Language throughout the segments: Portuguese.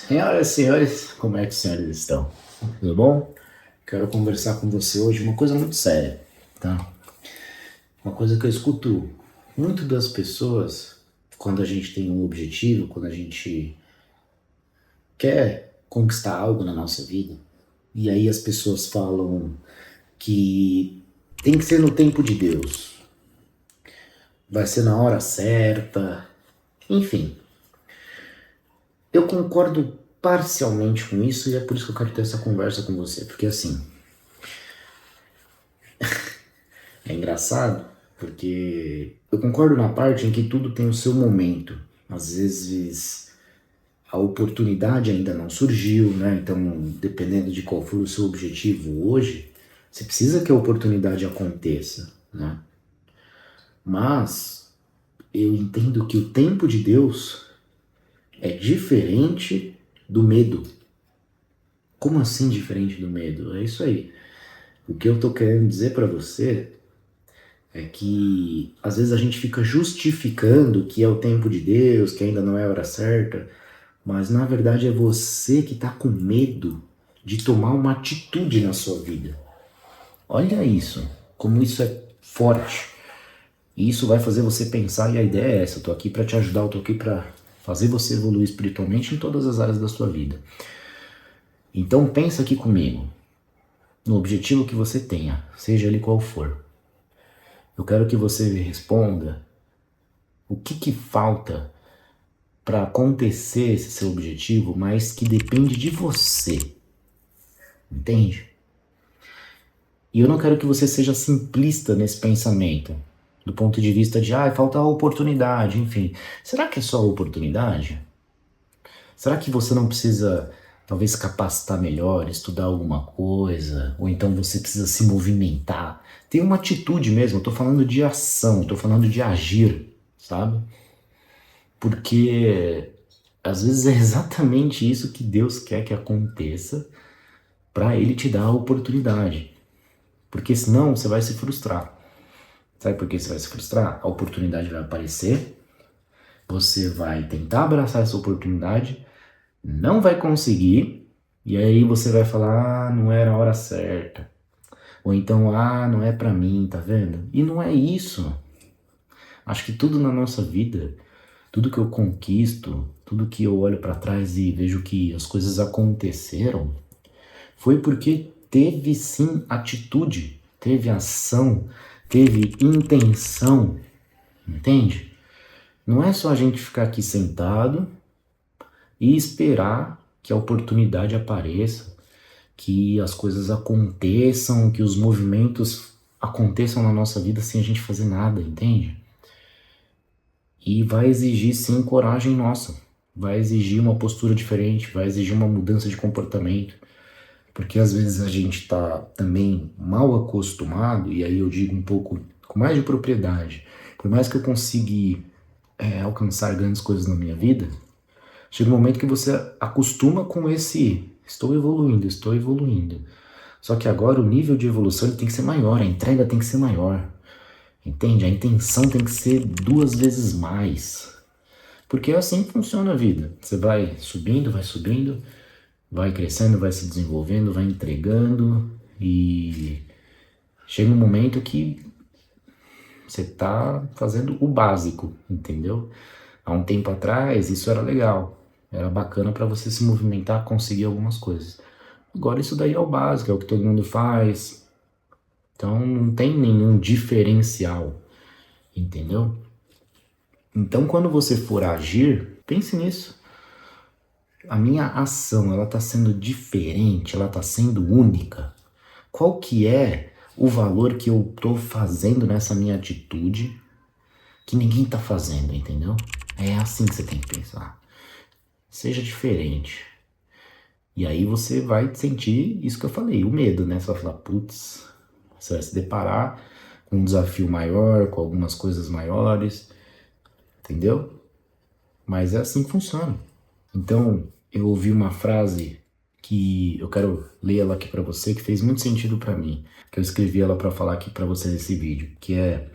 Senhoras e senhores, como é que os senhores estão? Tudo bom? Quero conversar com você hoje uma coisa muito séria, tá? Uma coisa que eu escuto muito das pessoas quando a gente tem um objetivo, quando a gente quer conquistar algo na nossa vida, e aí as pessoas falam que tem que ser no tempo de Deus, vai ser na hora certa, enfim. Eu concordo parcialmente com isso e é por isso que eu quero ter essa conversa com você, porque assim, é engraçado, porque eu concordo na parte em que tudo tem o seu momento. Às vezes a oportunidade ainda não surgiu, né? Então, dependendo de qual for o seu objetivo hoje, você precisa que a oportunidade aconteça, né? Mas eu entendo que o tempo de Deus é diferente do medo. Como assim diferente do medo? É isso aí. O que eu tô querendo dizer para você é que às vezes a gente fica justificando que é o tempo de Deus, que ainda não é a hora certa, mas na verdade é você que está com medo de tomar uma atitude na sua vida. Olha isso, como isso é forte. E isso vai fazer você pensar, e a ideia é essa, eu tô aqui para te ajudar, eu tô aqui para fazer você evoluir espiritualmente em todas as áreas da sua vida. Então pensa aqui comigo, no objetivo que você tenha, seja ele qual for. Eu quero que você me responda o que falta para acontecer esse seu objetivo, mas que depende de você, entende? E eu não quero que você seja simplista nesse pensamento, do ponto de vista de, falta a oportunidade, enfim. Será que é só a oportunidade? Será que você não precisa, talvez, capacitar melhor, estudar alguma coisa, ou então você precisa se movimentar? Tem uma atitude mesmo, eu tô falando de ação, eu tô falando de agir, sabe? Porque às vezes é exatamente isso que Deus quer que aconteça para Ele te dar a oportunidade. Porque senão você vai se frustrar. Sabe por que você vai se frustrar? A oportunidade vai aparecer, você vai tentar abraçar essa oportunidade, não vai conseguir, e aí você vai falar, não era a hora certa. Ou então, não é pra mim, tá vendo? E não é isso. Acho que tudo na nossa vida, tudo que eu conquisto, tudo que eu olho pra trás e vejo que as coisas aconteceram, foi porque teve sim atitude, teve ação, teve intenção, entende? Não é só a gente ficar aqui sentado e esperar que a oportunidade apareça, que as coisas aconteçam, que os movimentos aconteçam na nossa vida sem a gente fazer nada, entende? E vai exigir sim coragem nossa, vai exigir uma postura diferente, vai exigir uma mudança de comportamento, porque às vezes a gente tá também mal acostumado, e aí eu digo um pouco com mais de propriedade, por mais que eu consiga alcançar grandes coisas na minha vida, chega um momento que você acostuma com esse estou evoluindo, estou evoluindo. Só que agora o nível de evolução ele tem que ser maior, a entrega tem que ser maior. Entende? A intenção tem que ser 2 vezes mais. Porque é assim que funciona a vida. Você vai subindo, vai crescendo, vai se desenvolvendo, vai entregando e chega um momento que você tá fazendo o básico, entendeu? Há um tempo atrás isso era legal, era bacana para você se movimentar, conseguir algumas coisas. Agora isso daí é o básico, é o que todo mundo faz, então não tem nenhum diferencial, entendeu? Então quando você for agir, pense nisso. A minha ação, ela tá sendo diferente, ela tá sendo única. Qual que é o valor que eu tô fazendo nessa minha atitude que ninguém tá fazendo, entendeu? É assim que você tem que pensar. Seja diferente. E aí você vai sentir isso que eu falei, o medo, né? Você vai falar, putz, você vai se deparar com um desafio maior, com algumas coisas maiores, entendeu? Mas é assim que funciona. Então, eu ouvi uma frase que eu quero ler ela aqui pra você, que fez muito sentido pra mim, que eu escrevi ela pra falar aqui pra você nesse vídeo, que é: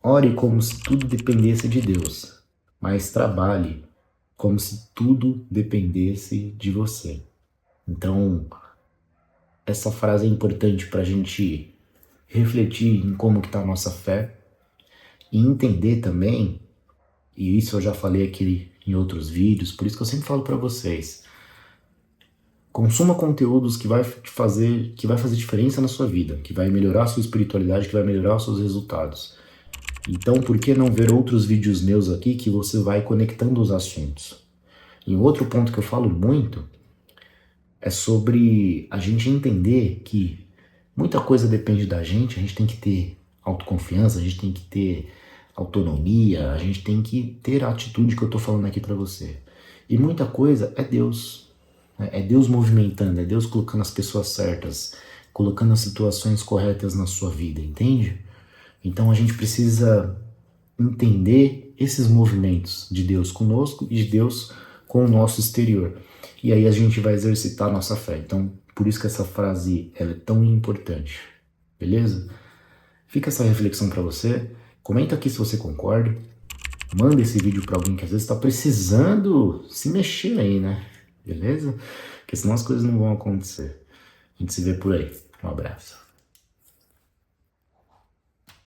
ore como se tudo dependesse de Deus, mas trabalhe como se tudo dependesse de você. Então, essa frase é importante para a gente refletir em como que está a nossa fé e entender também, e isso eu já falei aqui em outros vídeos, por isso que eu sempre falo para vocês, consuma conteúdos que vai fazer diferença na sua vida, que vai melhorar a sua espiritualidade, que vai melhorar os seus resultados. Então, por que não ver outros vídeos meus aqui que você vai conectando os assuntos? E outro ponto que eu falo muito é sobre a gente entender que muita coisa depende da gente, a gente tem que ter autoconfiança, a gente tem que ter autonomia, a gente tem que ter a atitude que eu tô falando aqui para você. E muita coisa é Deus, né? É Deus movimentando, é Deus colocando as pessoas certas, colocando as situações corretas na sua vida, entende? Então a gente precisa entender esses movimentos de Deus conosco e de Deus com o nosso exterior. E aí a gente vai exercitar a nossa fé. Então, por isso que essa frase ela é tão importante. Beleza? Fica essa reflexão para você. Comenta aqui se você concorda. Manda esse vídeo para alguém que às vezes está precisando se mexer aí, né? Beleza? Porque senão as coisas não vão acontecer. A gente se vê por aí. Um abraço.